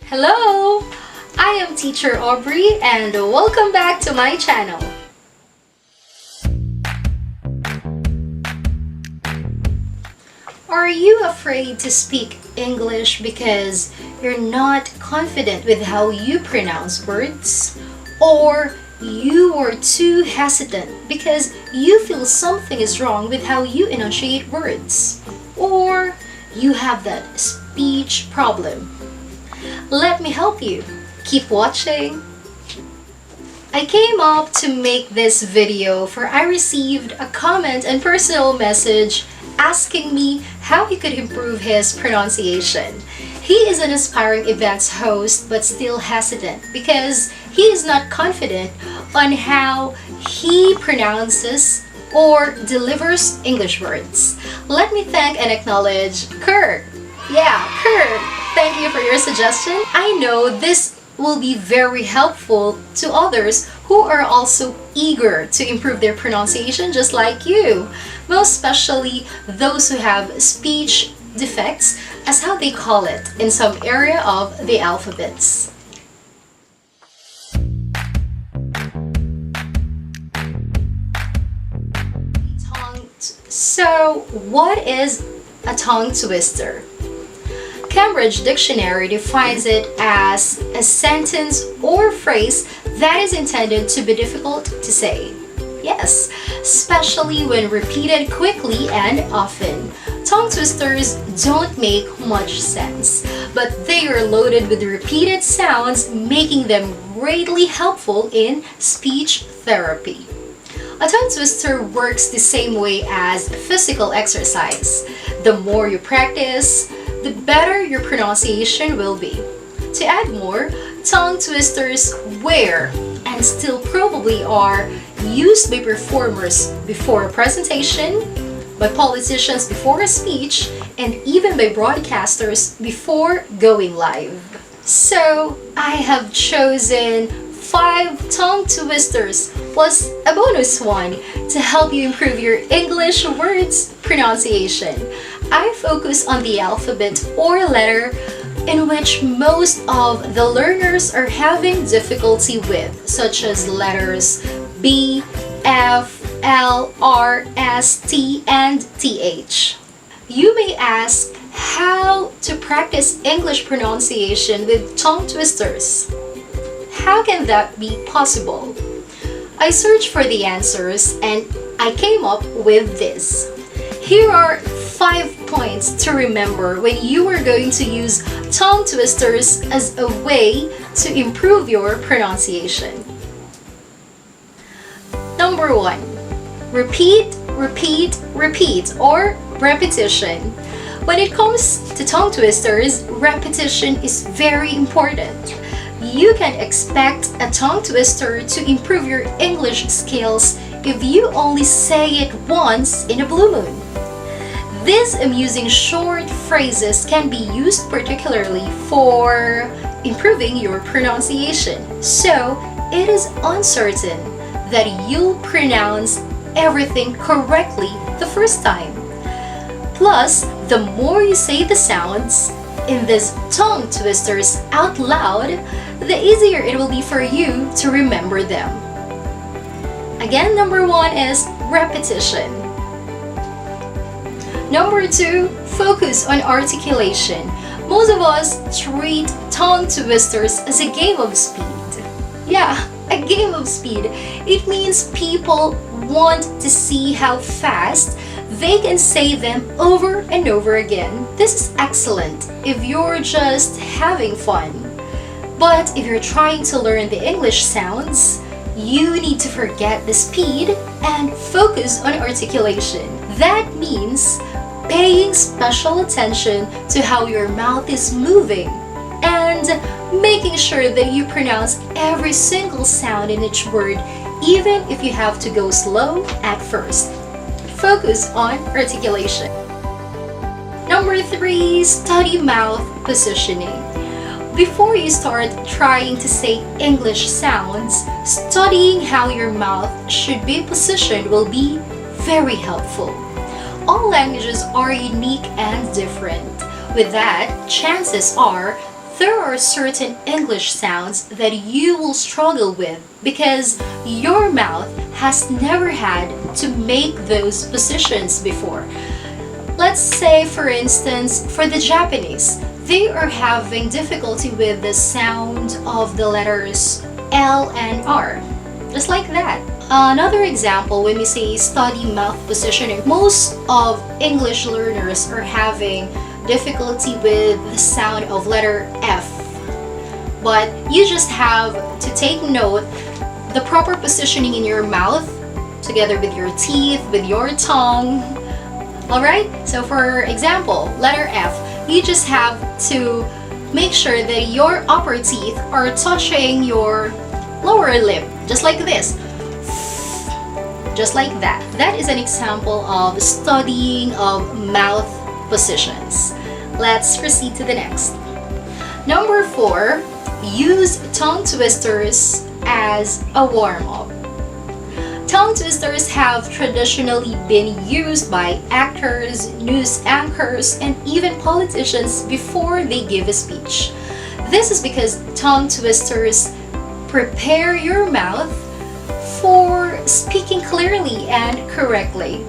Hello! I am teacher Aubrey and welcome back to my channel. Are you afraid to speak English because you're not confident with how you pronounce words? Or you are too hesitant because you feel something is wrong with how you enunciate words? Or you have that speech problem? Let me help you. Keep watching. I came up to make this video for I received a comment and personal message asking me how he could improve his pronunciation. He is an aspiring events host but still hesitant because he is not confident on how he pronounces or delivers English words. Let me thank and acknowledge Kirk. Yeah, Kirk, thank you for your suggestion. I know this will be very helpful to others who are also eager to improve their pronunciation just like you. Most especially those who have speech defects, as how they call it in some area of the alphabets. So, what is a tongue twister? Cambridge Dictionary defines it as a sentence or phrase that is intended to be difficult to say. Yes, especially when repeated quickly and often. Tongue twisters don't make much sense, but they are loaded with repeated sounds, making them greatly helpful in speech therapy. A tongue twister works the same way as physical exercise. The more you practice, the better your pronunciation will be. To add more, tongue twisters were and still probably are used by performers before a presentation, by politicians before a speech, and even by broadcasters before going live. So, I have chosen 5 tongue twisters plus a bonus one to help you improve your English words pronunciation. I focus on the alphabet or letter in which most of the learners are having difficulty with, such as letters B, F, L, R, S, T, and TH. You may ask how to practice English pronunciation with tongue twisters. How can that be possible? I searched for the answers and I came up with this. Here are 5 points to remember when you are going to use tongue twisters as a way to improve your pronunciation. Number 1. Repeat, repeat, repeat, or repetition. When it comes to tongue twisters, repetition is very important. You can expect a tongue twister to improve your English skills if you only say it once in a blue moon. These amusing short phrases can be used particularly for improving your pronunciation, so it is uncertain that you'll pronounce everything correctly the first time. Plus, the more you say the sounds in these tongue twisters out loud, the easier it will be for you to remember them. Again, number 1 is repetition. Number 2, focus on articulation. Most of us treat tongue twisters as a game of speed. Yeah, a game of speed. It means people want to see how fast they can say them over and over again. This is excellent if you're just having fun. But if you're trying to learn the English sounds, you need to forget the speed and focus on articulation. That means paying special attention to how your mouth is moving and making sure that you pronounce every single sound in each word, even if you have to go slow at first. Focus on articulation. Number 3, study mouth positioning. Before you start trying to say English sounds, studying how your mouth should be positioned will be very helpful. All languages are unique and different. With that, chances are there are certain English sounds that you will struggle with because your mouth has never had to make those positions before. Let's say, for instance, for the Japanese, they are having difficulty with the sound of the letters L and R. Just like that. Another example, when we say study mouth positioning, most of English learners are having difficulty with the sound of letter F. But you just have to take note the proper positioning in your mouth together with your teeth, with your tongue. Alright? So for example, letter F, you just have to make sure that your upper teeth are touching your lower lip, just like this. Just like that. That is an example of studying of mouth positions. Let's proceed to the next. Number 4, use tongue twisters as a warm-up. Tongue twisters have traditionally been used by actors, news anchors, and even politicians before they give a speech. This is because tongue twisters prepare your mouth for speaking clearly and correctly.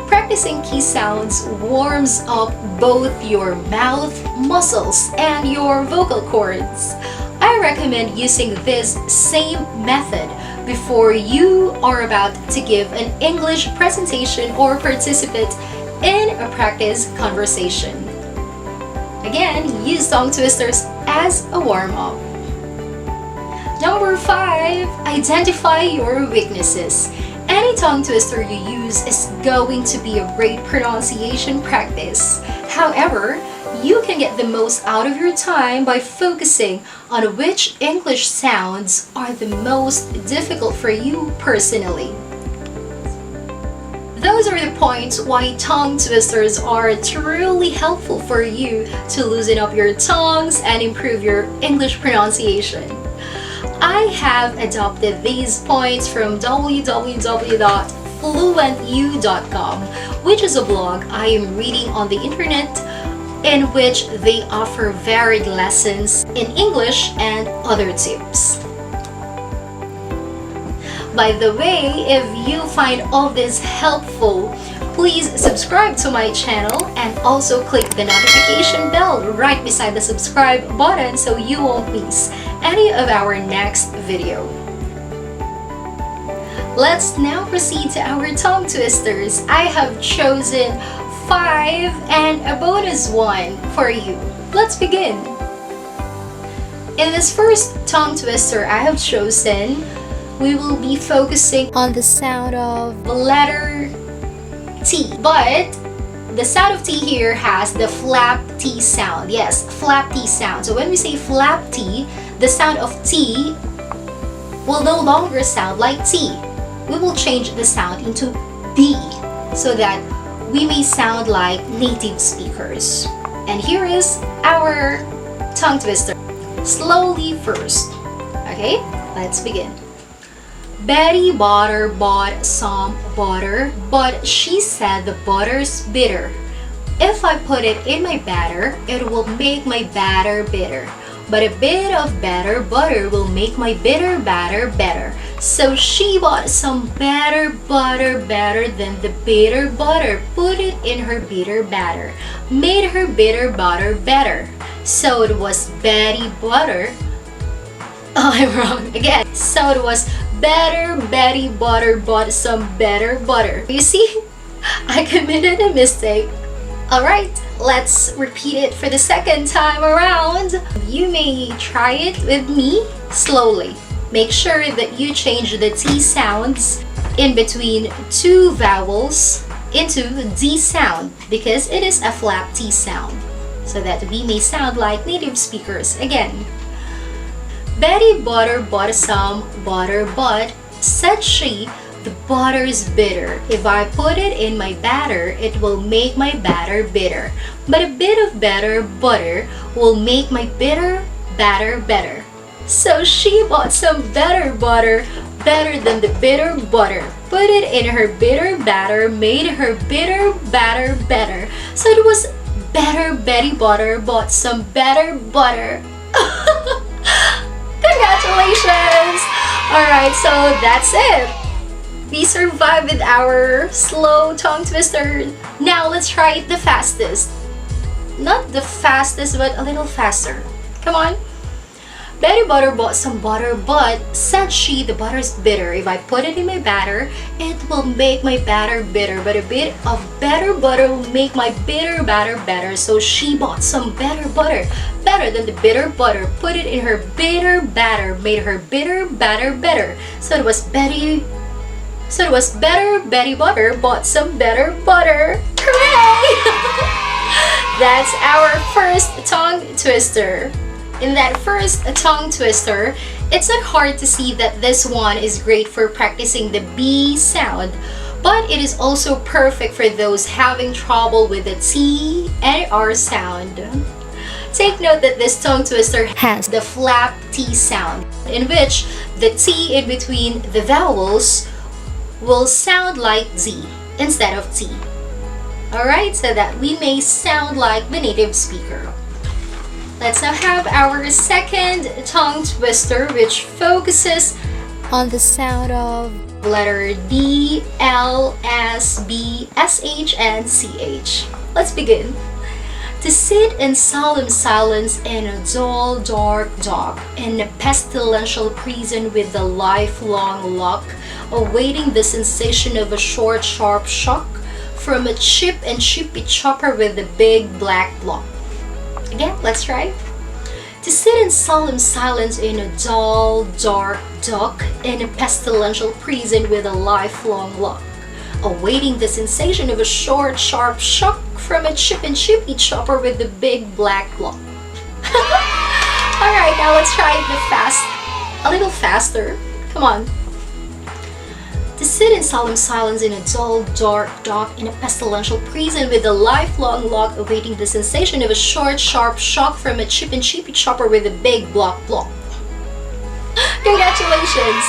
Practicing key sounds warms up both your mouth muscles and your vocal cords. I recommend using this same method before you are about to give an English presentation or participate in a practice conversation. Again, use tongue twisters as a warm-up. Number 5, identify your weaknesses. Any tongue twister you use is going to be a great pronunciation practice. However, you can get the most out of your time by focusing on which English sounds are the most difficult for you personally. Those are the points why tongue twisters are truly helpful for you to loosen up your tongues and improve your English pronunciation. I have adopted these points from www.fluentyoucom, which is a blog I am reading on the internet, in which they offer varied lessons in English and other tips. By the way, if you find all this helpful, please subscribe to my channel and also click the notification bell right beside the subscribe button so you won't miss any of our next video. Let's now proceed to our tongue twisters. I have chosen 5 and a bonus one for you. Let's begin. In this first tongue twister I have chosen, we will be focusing on the sound of the letter T. But the sound of T here has the flap T sound. Yes, flap T sound. So when we say flap T, the sound of T will no longer sound like T. We will change the sound into B so that we may sound like native speakers. And here is our tongue twister. Slowly first. Okay, let's begin. Betty Butter bought some butter, but she said the butter's bitter. If I put it in my batter, it will make my batter bitter. But a bit of better butter will make my bitter batter better. So she bought some better butter better than the bitter butter, put it in her bitter batter, made her bitter butter better. So it was Betty Butter. Oh, I'm wrong again. So it was better Betty Butter bought some better butter. You see, I committed a mistake. Alright, let's repeat it for the second time around. You may try it with me slowly. Make sure that you change the T sounds in between 2 vowels into the D sound because it is a flap T sound so that we may sound like native speakers again. Betty Butter bought some butter, but said she, the butter's bitter. If I put it in my batter, it will make my batter bitter. But a bit of better butter will make my bitter batter better. So she bought some better butter, better than the bitter butter. Put it in her bitter batter, made her bitter batter better. So it was better Betty Butter bought some better butter, Congratulations! Alright, so that's it. We survived with our slow tongue twister. Now let's try it the fastest. Not the fastest, but a little faster. Come on. Betty Butter bought some butter, but said she, the butter is bitter. If I put it in my batter, it will make my batter bitter. But a bit of better butter will make my bitter batter better. So she bought some better butter, better than the bitter butter. Put it in her bitter batter, made her bitter batter better. So it was better Betty Butter bought some better butter. Hooray! That's our first tongue twister. In that first tongue twister, it's not hard to see that this one is great for practicing the B sound, but it is also perfect for those having trouble with the T and R sound. Take note that this tongue twister has the flap T sound, in which the T in between the vowels will sound like Z instead of T. Alright, so that we may sound like the native speaker. Let's now have our second tongue twister, which focuses on the sound of letter D, L, S, B, SH, and CH. Let's begin. To sit in solemn silence in a dull, dark dock, in a pestilential prison with the lifelong lock, awaiting the sensation of a short, sharp shock from a chip and chippy chopper with a big black block. Again, let's try. To sit in solemn silence in a dull, dark dock, in a pestilential prison with a lifelong lock, awaiting the sensation of a short, sharp shock from a chip and chippy chopper with the big black block. Alright, now let's try it a little faster. Come on. To sit in solemn silence in a dull, dark dock, in a pestilential prison with a lifelong lock, awaiting the sensation of a short, sharp shock from a chip and chippy chopper with a big block. Congratulations!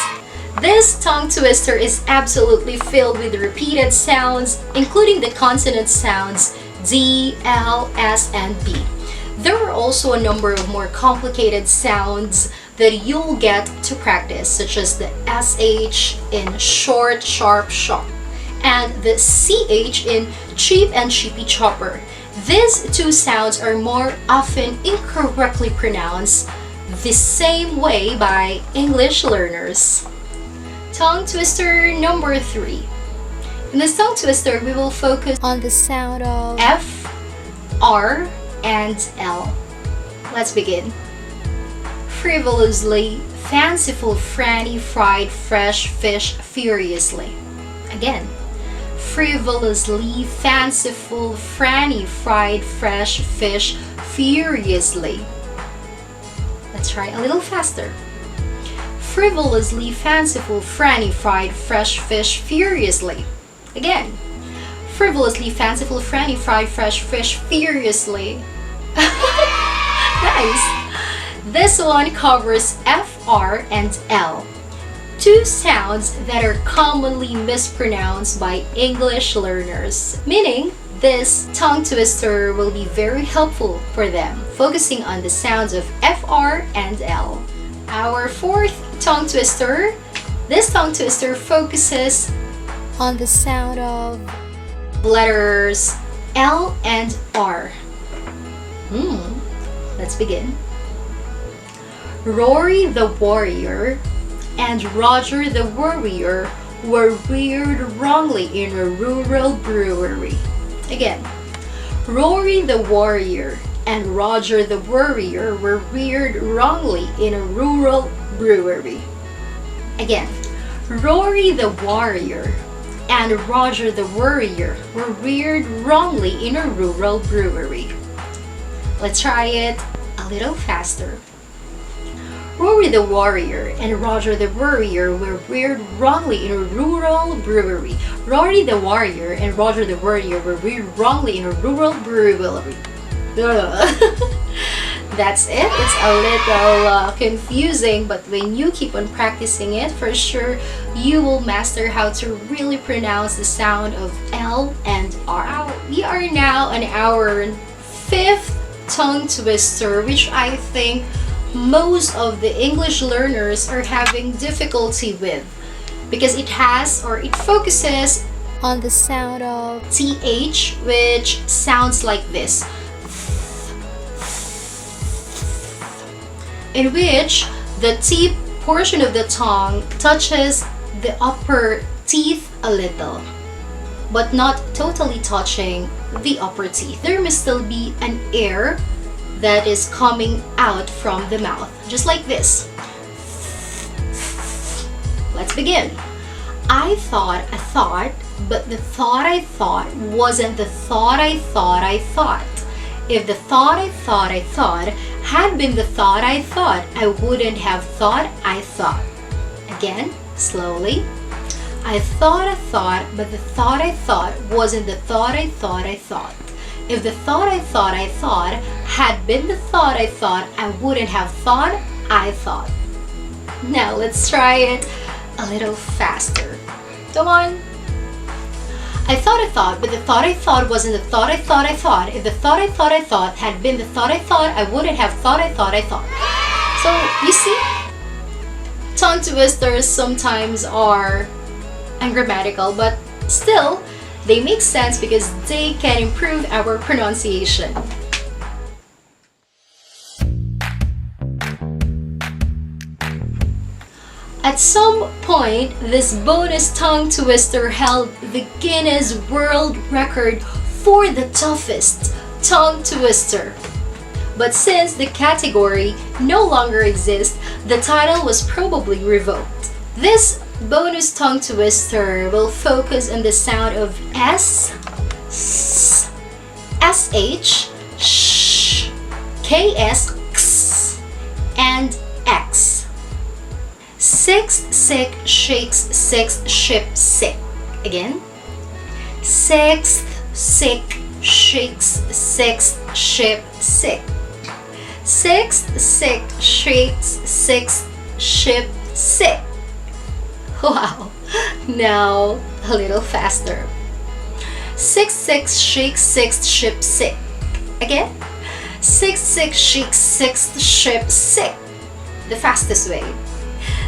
This tongue twister is absolutely filled with repeated sounds, including the consonant sounds D, L, S, and B. There are also a number of more complicated sounds that you'll get to practice, such as the SH in short, sharp shock and the CH in cheap and chippy chopper. These two sounds are more often incorrectly pronounced the same way by English learners. Tongue twister number 3. In this tongue twister, we will focus on the sound of F, R, and L. Let's begin. Frivolously, fanciful, franny, fried, fresh fish, furiously. Again. Frivolously, fanciful, franny, fried, fresh fish, furiously. Let's try a little faster. Frivolously, fanciful, franny, fried, fresh fish, furiously. Again. Frivolously, fanciful, franny, fried, fresh fish, furiously. Nice! This one covers F, R, and L, two sounds that are commonly mispronounced by English learners, meaning this tongue twister will be very helpful for them, focusing on the sounds of F, R, and L. Our fourth tongue twister, this tongue twister focuses on the sound of letters L and R. Let's begin. Rory the warrior and Roger the warrior were reared wrongly in a rural brewery. Again, Rory the warrior and Roger the warrior were reared wrongly in a rural brewery. Again, Rory the warrior and Roger the warrior were reared wrongly in a rural brewery. Let's try it a little faster. Rory the warrior and Roger the warrior were reared wrongly in a rural brewery. Rory the warrior and Roger the warrior were reared wrongly in a rural brewery. That's it. It's a little confusing, but when you keep on practicing it, for sure you will master how to really pronounce the sound of L and R. We are now on our fifth tongue twister, which I think most of the English learners are having difficulty with, because it focuses on the sound of TH, which sounds like this, in which the T portion of the tongue touches the upper teeth a little, but not totally touching the upper teeth. There must still be an air that is coming out from the mouth, just like this. Let's begin. I thought a thought, but the thought I thought wasn't the thought I thought I thought. If the thought I thought had been the thought I wouldn't have thought I thought. Again, slowly. I thought a thought, but the thought I thought wasn't the thought I thought. If the thought I thought had been the thought I wouldn't have thought I thought. Now let's try it a little faster. Come on. I thought, but the thought I thought wasn't the thought I thought. If the thought I thought had been the thought I wouldn't have thought I thought. So, you see, tongue twisters sometimes are ungrammatical, but still, they make sense because they can improve our pronunciation. At some point, this bonus tongue twister held the Guinness World Record for the toughest tongue twister. But since the category no longer exists, the title was probably revoked. This bonus tongue twister will focus on the sound of S, S, SH, SH, KS, X, and X. Six, sick, shakes, six, ship, sick. Again. Sixth, sick, shakes, six, ship, sick. Sixth, sick, shakes, six, ship, sick. Wow. Now, a little faster. Six, shakes, six, ship, sick. Again. Six, shakes, six, ship, sick. The fastest way.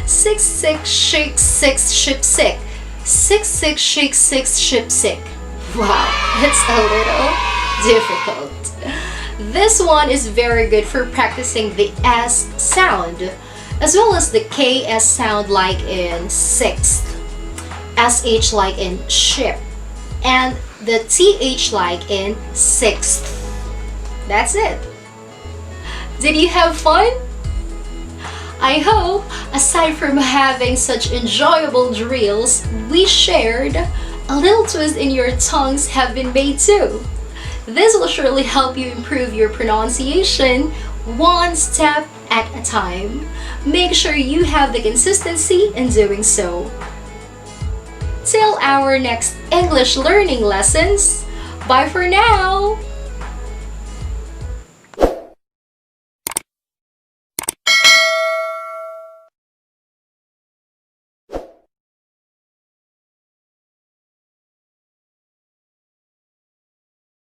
Six, shakes, six, ship, sick. Six, shakes, six, ship, sick. Wow, that's a little difficult. This one is very good for practicing the S sound, as well as the KS sound like in sixth, SH like in ship, and the TH like in sixth. That's it. Did you have fun? I hope, aside from having such enjoyable drills, we shared a little twist in your tongues have been made too. This will surely help you improve your pronunciation one step at a time. Make sure you have the consistency in doing so. Till our next English learning lessons, bye for now!